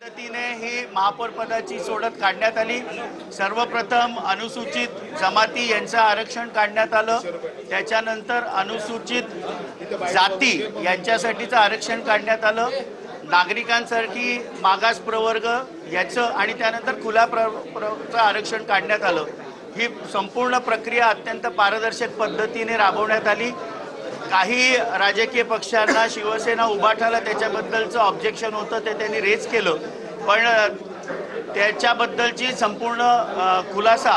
पद्धतीने ही महापौर पदाची सोडत काढण्यात आली। सर्वप्रथम अनुसूचित जमाती यांचं आरक्षण काढण्यात आलं, त्याच्यानंतर अनुसूचित जाती यांच्यासाठीचं आरक्षण काढण्यात आलं, नागरिकांसाठी मागास प्रवर्ग याचं आणि त्यानंतर खुला प्रवर्गाचं आरक्षण काढण्यात आलं। ही संपूर्ण प्रक्रिया अत्यंत पारदर्शक पद्धतीने राबवण्यात आली। काही राजकीय पक्षांना शिवसेना उभाटाला त्याच्याबद्दलचं ऑब्जेक्शन होतं, ते त्यांनी रेज केलं, पण त्याच्याबद्दलची संपूर्ण खुलासा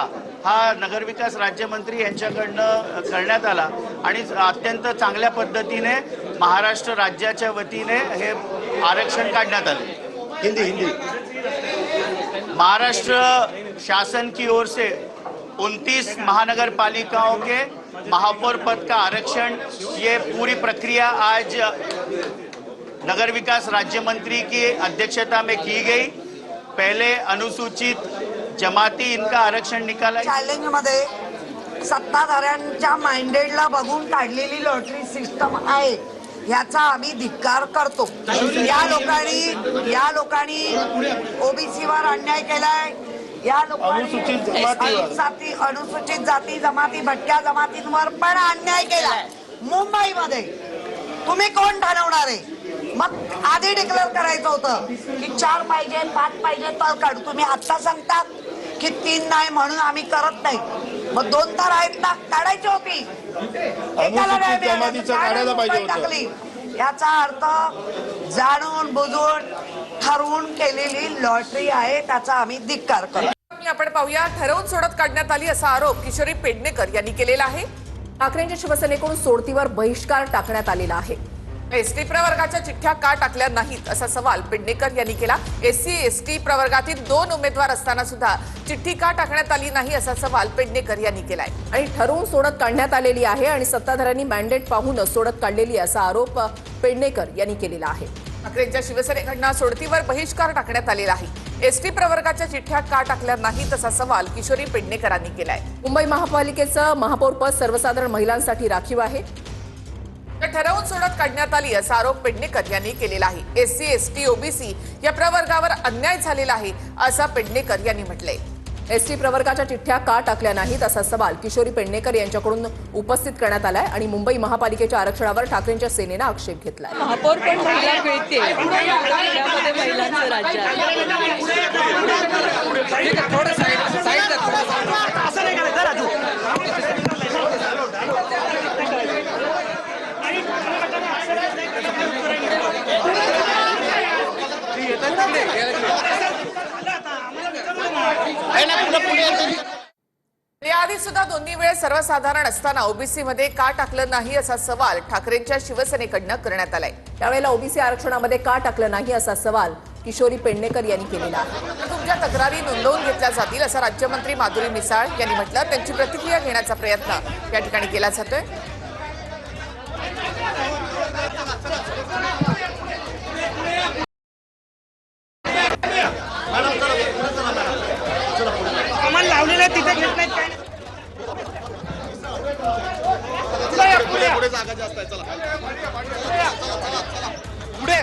हा नगरविकास राज्यमंत्री यांच्याकडनं करण्यात आला आणि अत्यंत चांगल्या पद्धतीने महाराष्ट्र राज्याच्या वतीने हे आरक्षण काढण्यात आले। हिंदी महाराष्ट्र शासन की ओर से 29 महानगर पालिकाओं के महापौर पद का आरक्षण, ये पूरी प्रक्रिया आज नगर विकास राज्य मंत्री की अध्यक्षता में की गई। पहले अनुसूचित जमाती इनका आरक्षण निकाला। चॅलेंज मध्ये सत्ताधाऱ्यांच्या माइंडेडला बघून काढलेली लॉटरी सिस्टम आहे, याचा आम्ही धिक्कार करतो। या लोकांनी ओबीसीवर अन्याय केलाय, या लोकांनी अनुसूचित जाती जमाती भटक्या जमातींवर पण अन्याय केलाय। मुंबईमध्ये तुम्ही कोण ठरवणार आहे? मग आधी डिक्लेअर करायचं होतं की 4 पाहिजे 5 पाहिजे तर काढू, तुम्ही आता सांगता की 3 नाही म्हणून आम्ही करत नाही। मग 2 तर आहेत ना, काढायची होती, याचा अर्थ जाणून बुजून ठरवून केलेली लॉटरी आहे, त्याचा आम्ही धिक्कार करतो। आपण पाहूया, ठरवून सोडत काढण्यात आली असा आरोप किशोरी पेडणेकर यांनी केलेला आहे। ठाकरेंच्या शिवसेनेकडून सोडतीवर बहिष्कार टाकण्यात आलेला आहे। एसटी प्रवर्गाच्या चिठ्ठ्या का टाकल्या नाहीत असा सवाल पेडणेकर यांनी केला। एससी एसटी प्रवर्गातील 2 उमेदवार असताना सुद्धा चिठ्ठी का टाकण्यात आली नाही असा सवाल पेडणेकर यांनी केलाय। आणि ठरवून सोडत काढण्यात आलेली आहे आणि सत्ताधाऱ्यांनी मॅन्डेट पाहूनच सोडत काढलेली असा आरोप पेडणेकर यांनी केलेला आहे। ठाकरेंच्या शिवसेनेकडून सोडतीवर बहिष्कार टाकण्यात आलेला आहे। एसटी प्रवर्गाच्या चिठ्ठ्या का टाकल्या नाहीत असा सवाल किशोरी पेडणेकरांनी केलाय। मुंबई महापालिकेचं महापौर पद सर्वसाधारण महिलांसाठी राखीव आहे। ठरवून सोडत काढण्यात आली असा आरोप पेडणेकर यांनी केलेला आहे। एससी एसटी ओबीसी या प्रवर्गावर अन्याय झालेला आहे असं पेडणेकर यांनी म्हटलंय। एसटी प्रवर्गाच्या चिठ्ठ्या का टाकल्या नाहीत असा सवाल किशोरी पेडणेकर यांच्याकडून उपस्थित करण्यात आलाय आणि मुंबई महापालिकेच्या आरक्षणावर ठाकरेंच्या सेनेनं आक्षेप घेतलाय। महापौर पण महिला मिळते, त्यामध्ये महिलांचं राज्य याआधी सुद्धा दोन्ही वेळेस सर्वसाधारण असताना ओबीसी मध्ये का टाकलं नाही असा सवाल ठाकरेंच्या शिवसेनेकडनं करण्यात आलाय। त्यावेळेला ओबीसी आरक्षणामध्ये का टाकलं नाही असा सवाल किशोरी पेडणेकर यांनी केलेला आहे। तुमच्या तक्रारी नोंदवून घेतल्या जातील असं राज्यमंत्री माधुरी मिसाळ यांनी म्हटलं। त्यांची प्रतिक्रिया घेण्याचा प्रयत्न या ठिकाणी केला जातोय। तिथे घेत नाहीत काय पुढे जागा जास्त आहे, चला पुढे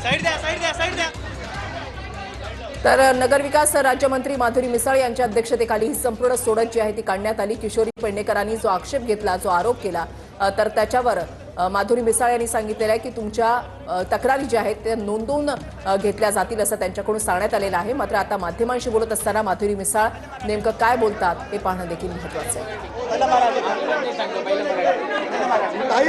साईड द्या। तर नगरविकास राज्यमंत्री माधुरी मिसाळ यांच्या अध्यक्षतेखाली ही संपूर्ण सोडत जी आहे ती काढण्यात आली। किशोरी पेडणेकरांनी जो आक्षेप घेतला, जो आरोप केला, तर त्याच्यावर माधुरी मिसाळ यांनी सांगितलेलं आहे की तुमच्या तक्रारी ज्या आहेत त्या नोंदवून घेतल्या जातील असं त्यांच्याकडून सांगण्यात आलेलं आहे। मात्र आता माध्यमांशी बोलत असताना माधुरी मिसाळ नेमकं काय बोलतात हे पाहणं देखील महत्त्वाचं आहे।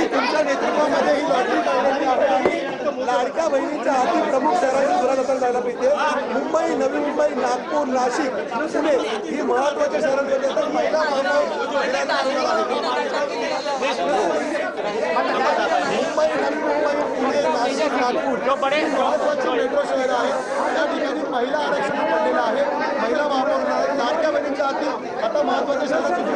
तुमच्या नेतृत्वामध्ये ही लॉटरी काढण्यात आली। लाडक्या बहिणीच्या हाती प्रमुख शहरांची दुरादखल जायला पाहिजे। मुंबई, नवी मुंबई, नागपूर, नाशिक, पुणे ही महत्त्वाच्या शहरांमध्ये आता महिला मुंबई, नवी मुंबई, पुणे, नाशिक, नागपूर महत्त्वाचे मेट्रो शहर आहेत। त्या ठिकाणी महिला आरक्षण पडलेलं आहे। महिला महापौर लाडक्या बहिणीच्या हाती आता महत्त्वाच्या शहरांची